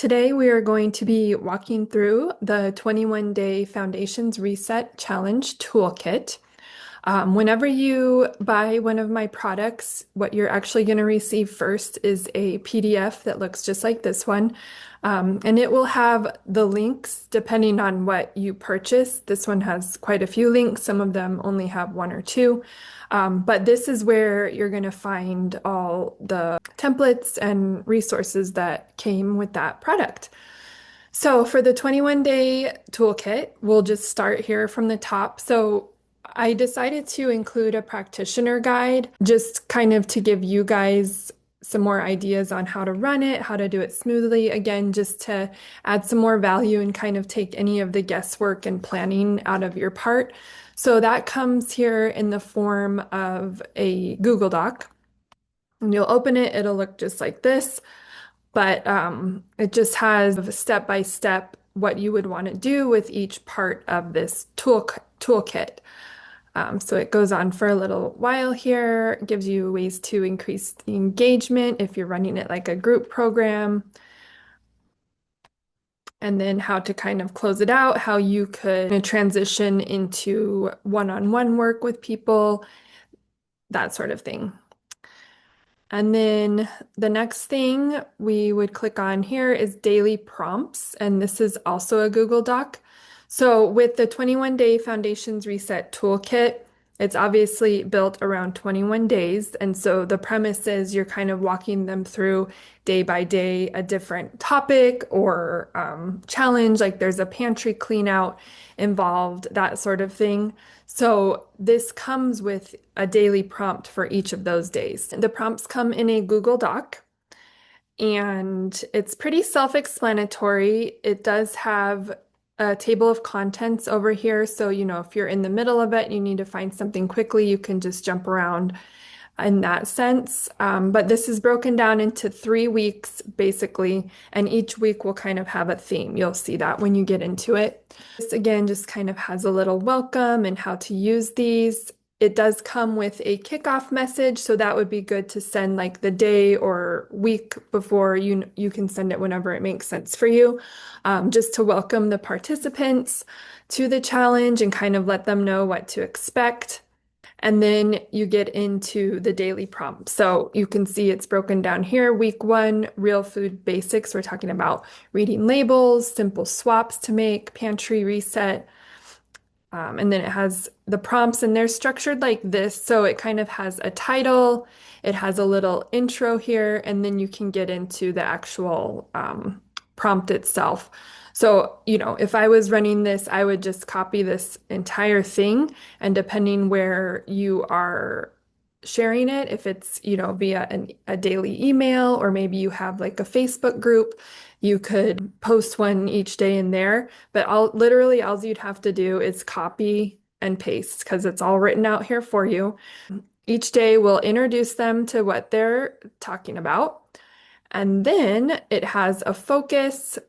Today, we are going to be walking through the 21-day Foundations Reset Challenge Toolkit. Whenever you buy one of my products, what you're actually going to receive first is a PDF that looks just like this one. And it will have the links depending on what you purchase. This one has quite a few links. Some of them only have one or two. But this is where you're going to find all the templates and resources that came with that product. So for the 21-day toolkit, we'll just start here from the top. So I decided to include a practitioner guide just kind of to give you guys some more ideas on how to run it, how to do it smoothly. Again, just to add some more value and kind of take any of the guesswork and planning out of your part. So that comes here in the form of a Google Doc. And you'll open it, it'll look just like this, but it just has step by step what you would want to do with each part of this toolkit. So it goes on for a little while here, gives you ways to increase the engagement if you're running it like a group program, and then how to kind of close it out, how you could transition into one-on-one work with people, that sort of thing. And then the next thing we would click on here is daily prompts, and this is also a Google Doc. So with the 21-day Foundations Reset Toolkit, it's obviously built around 21 days. And so the premise is you're kind of walking them through day by day a different topic or challenge, like there's a pantry clean out involved, that sort of thing. So this comes with a daily prompt for each of those days. The prompts come in a Google Doc, and it's pretty self-explanatory. It does have a table of contents over here. So, if you're in the middle of it, you need to find something quickly, you can just jump around in that sense. But this is broken down into 3 weeks, basically, and each week will kind of have a theme. You'll see that when you get into it. This, again, just kind of has a little welcome and how to use these. It does come with a kickoff message, so that would be good to send like the day or week before. You can send it whenever it makes sense for you, just to welcome the participants to the challenge and kind of let them know what to expect. And then you get into the daily prompt. So you can see it's broken down here. Week 1, real food basics. We're talking about reading labels, simple swaps to make, pantry reset. And then it has the prompts, and they're structured like this. So it kind of has a title, it has a little intro here, and then you can get into the actual prompt itself. So, if I was running this, I would just copy this entire thing, and depending where you are sharing it, if it's, via a daily email, or maybe you have like a Facebook group, you could post one each day in there. But literally all you'd have to do is copy and paste because it's all written out here for you. Each day we'll introduce them to what they're talking about. And then it has a focus,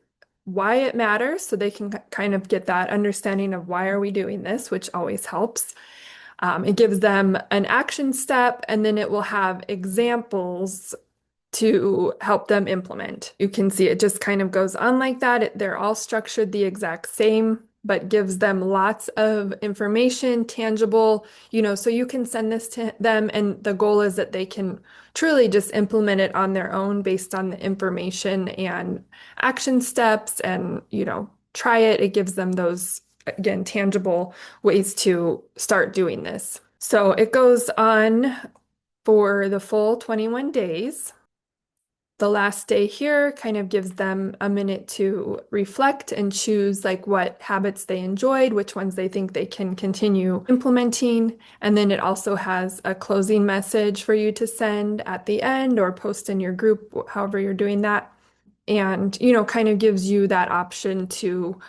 why it matters, so they can kind of get that understanding of why are we doing this, which always helps. It gives them an action step, and then it will have examples to help them implement. You can see it just kind of goes on like that. They're all structured the exact same, but gives them lots of information, tangible, so you can send this to them, and the goal is that they can truly just implement it on their own based on the information and action steps and, try it. It gives them those, again, tangible ways to start doing this. So it goes on for the full 21 days. The last day here kind of gives them a minute to reflect and choose like what habits they enjoyed, which ones they think they can continue implementing. And then it also has a closing message for you to send at the end or post in your group, however you're doing that. And, kind of gives you that option to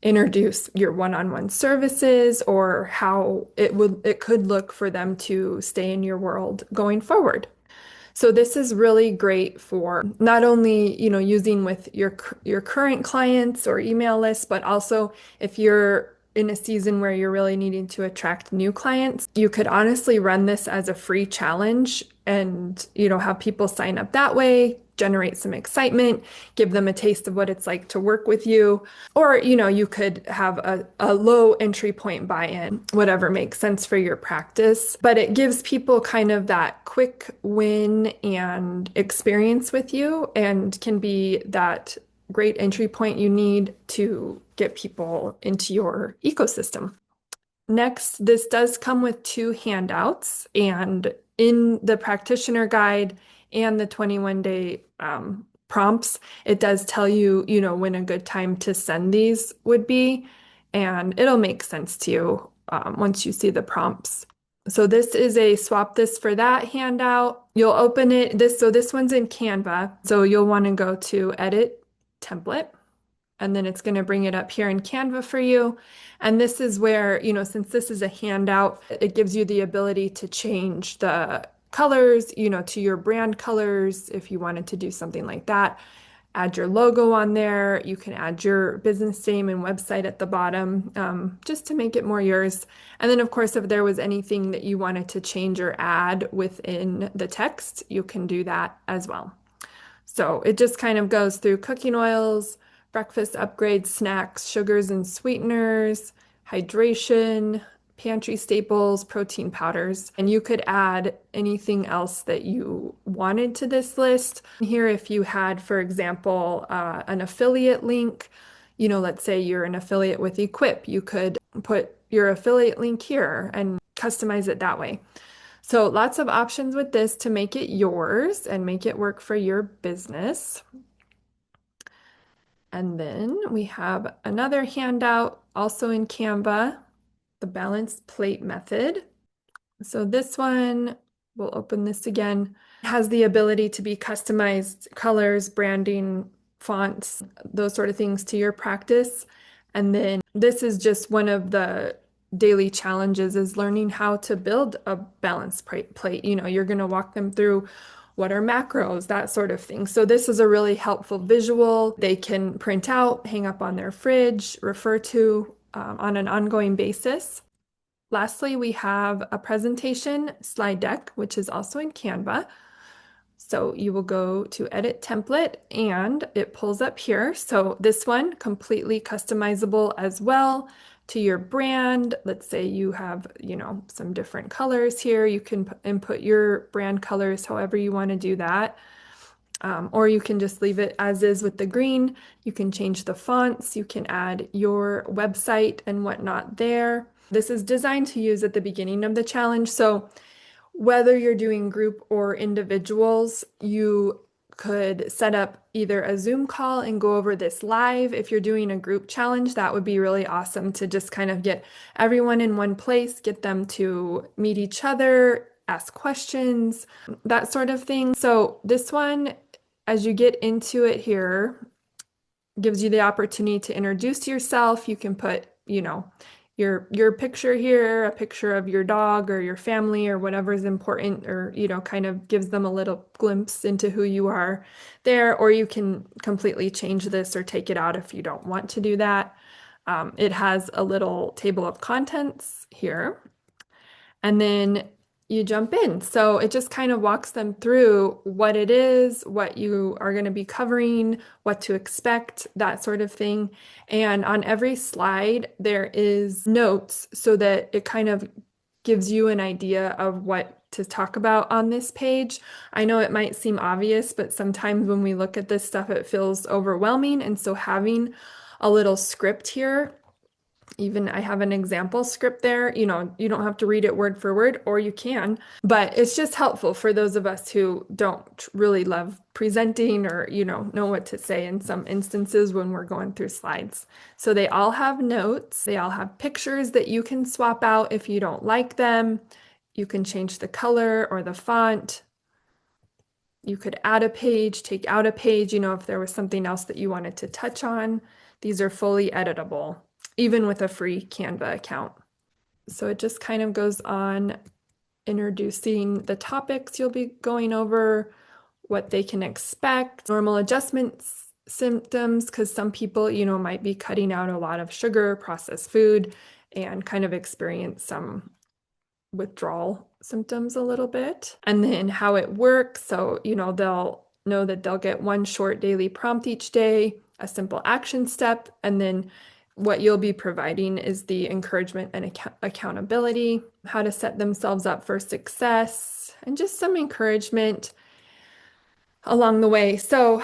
introduce your one-on-one services or how it could look for them to stay in your world going forward. So this is really great for not only, using with your current clients or email lists, but also if you're in a season where you're really needing to attract new clients, you could honestly run this as a free challenge and, have people sign up that way, generate some excitement, give them a taste of what it's like to work with you. Or, you could have a low entry point buy-in, whatever makes sense for your practice. But it gives people kind of that quick win and experience with you and can be that great entry point you need to get people into your ecosystem. Next, this does come with two handouts, and in the practitioner guide and the 21-day prompts, it does tell you, when a good time to send these would be, and it'll make sense to you once you see the prompts. So this is a swap this for that handout. You'll open it, so this one's in Canva, so you'll want to go to Edit Template. And then it's going to bring it up here in Canva for you. And this is where, since this is a handout, it gives you the ability to change the colors, to your brand colors if you wanted to do something like that. Add your logo on there. You can add your business name and website at the bottom, just to make it more yours. And then, of course, if there was anything that you wanted to change or add within the text, you can do that as well. So it just kind of goes through cooking oils, breakfast upgrades, snacks, sugars and sweeteners, hydration, pantry staples, protein powders, and you could add anything else that you wanted to this list. Here, if you had, for example, an affiliate link, let's say you're an affiliate with Equip, you could put your affiliate link here and customize it that way. So lots of options with this to make it yours and make it work for your business. And then we have another handout also in Canva, the balanced plate method. So this one, we'll open this again, has the ability to be customized colors, branding, fonts, those sort of things to your practice. And then this is just one of the daily challenges is learning how to build a balanced plate. You're going to walk them through what are macros, that sort of thing. So this is a really helpful visual. They can print out, hang up on their fridge, refer to on an ongoing basis. Lastly, we have a presentation slide deck, which is also in Canva. So you will go to Edit Template and it pulls up here. So this one, completely customizable as well to your brand. Let's say you have, some different colors here. You can input your brand colors however you want to do that. Or you can just leave it as is with the green. You can change the fonts. You can add your website and whatnot there. This is designed to use at the beginning of the challenge. So whether you're doing group or individuals, you could set up either a Zoom call and go over this live. If you're doing a group challenge, that would be really awesome to just kind of get everyone in one place, get them to meet each other, ask questions, that sort of thing. So this one, as you get into it here, gives you the opportunity to introduce yourself. You can put, your picture here, a picture of your dog or your family or whatever is important, or, kind of gives them a little glimpse into who you are there. Or you can completely change this or take it out if you don't want to do that. It has a little table of contents here. And then you jump in. So it just kind of walks them through what it is, what you are going to be covering, what to expect, that sort of thing. And on every slide, there is notes so that it kind of gives you an idea of what to talk about on this page. I know it might seem obvious, but sometimes when we look at this stuff, it feels overwhelming. And so having a little script here, even I have an example script there, you don't have to read it word for word, or you can, but it's just helpful for those of us who don't really love presenting or, know what to say in some instances when we're going through slides. So they all have notes. They all have pictures that you can swap out if you don't like them. You can change the color or the font. You could add a page, take out a page, if there was something else that you wanted to touch on. These are fully editable, even with a free Canva account. So it just kind of goes on introducing the topics you'll be going over, what they can expect, normal adjustments, symptoms, because some people, might be cutting out a lot of sugar, processed food, and kind of experience some withdrawal symptoms a little bit. And then how it works. So, they'll know that they'll get one short daily prompt each day, a simple action step, and then what you'll be providing is the encouragement and accountability, how to set themselves up for success, and just some encouragement along the way. So,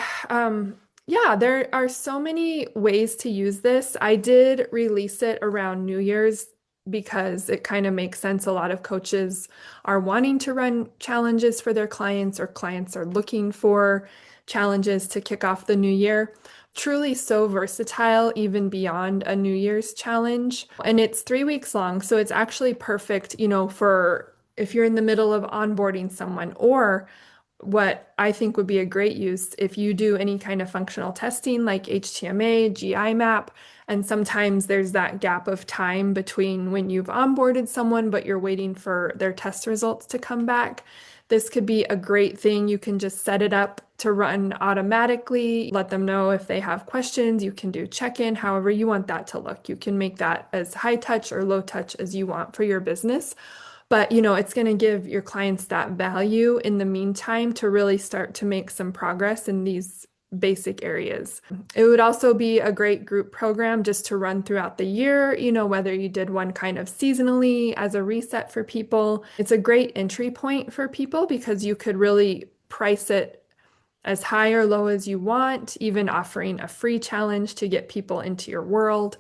yeah, there are so many ways to use this. I did release it around New Year's because it kind of makes sense. A lot of coaches are wanting to run challenges for their clients, or clients are looking for challenges to kick off the new year. Truly so versatile, even beyond a New Year's challenge. And it's 3 weeks long, so it's actually perfect, for if you're in the middle of onboarding someone, or what I think would be a great use if you do any kind of functional testing like HTMA, GI map, and sometimes there's that gap of time between when you've onboarded someone, but you're waiting for their test results to come back. This could be a great thing. You can just set it up to run automatically, let them know if they have questions. You can do check-in, however you want that to look. You can make that as high touch or low touch as you want for your business. But, it's going to give your clients that value in the meantime to really start to make some progress in these basic areas. It would also be a great group program just to run throughout the year, whether you did one kind of seasonally as a reset for people. It's a great entry point for people because you could really price it as high or low as you want, even offering a free challenge to get people into your world.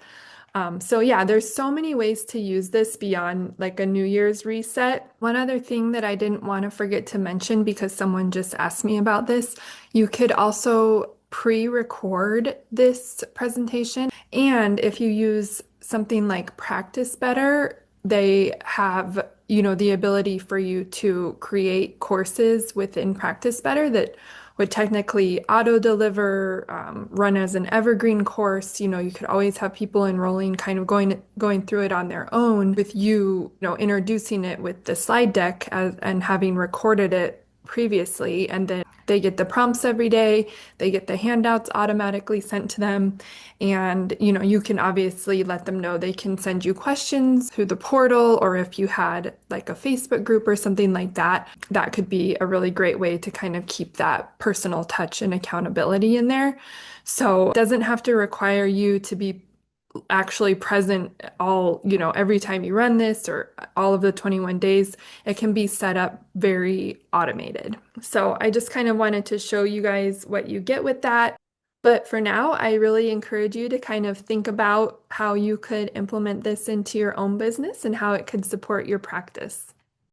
So yeah, there's so many ways to use this beyond like a New Year's reset. One other thing that I didn't want to forget to mention because someone just asked me about this, you could also pre-record this presentation. And if you use something like Practice Better, they have, the ability for you to create courses within Practice Better that would technically auto deliver, run as an evergreen course. You could always have people enrolling, kind of going through it on their own with you, introducing it with the slide deck and having recorded it previously, and then they get the prompts every day, they get the handouts automatically sent to them, and you can obviously let them know they can send you questions through the portal, or if you had like a Facebook group or something like that, that could be a really great way to kind of keep that personal touch and accountability in there. So it doesn't have to require you to be actually present every time you run this or all of the 21 days. It can be set up very automated. So I just kind of wanted to show you guys what you get with that. But for now, I really encourage you to kind of think about how you could implement this into your own business and how it could support your practice.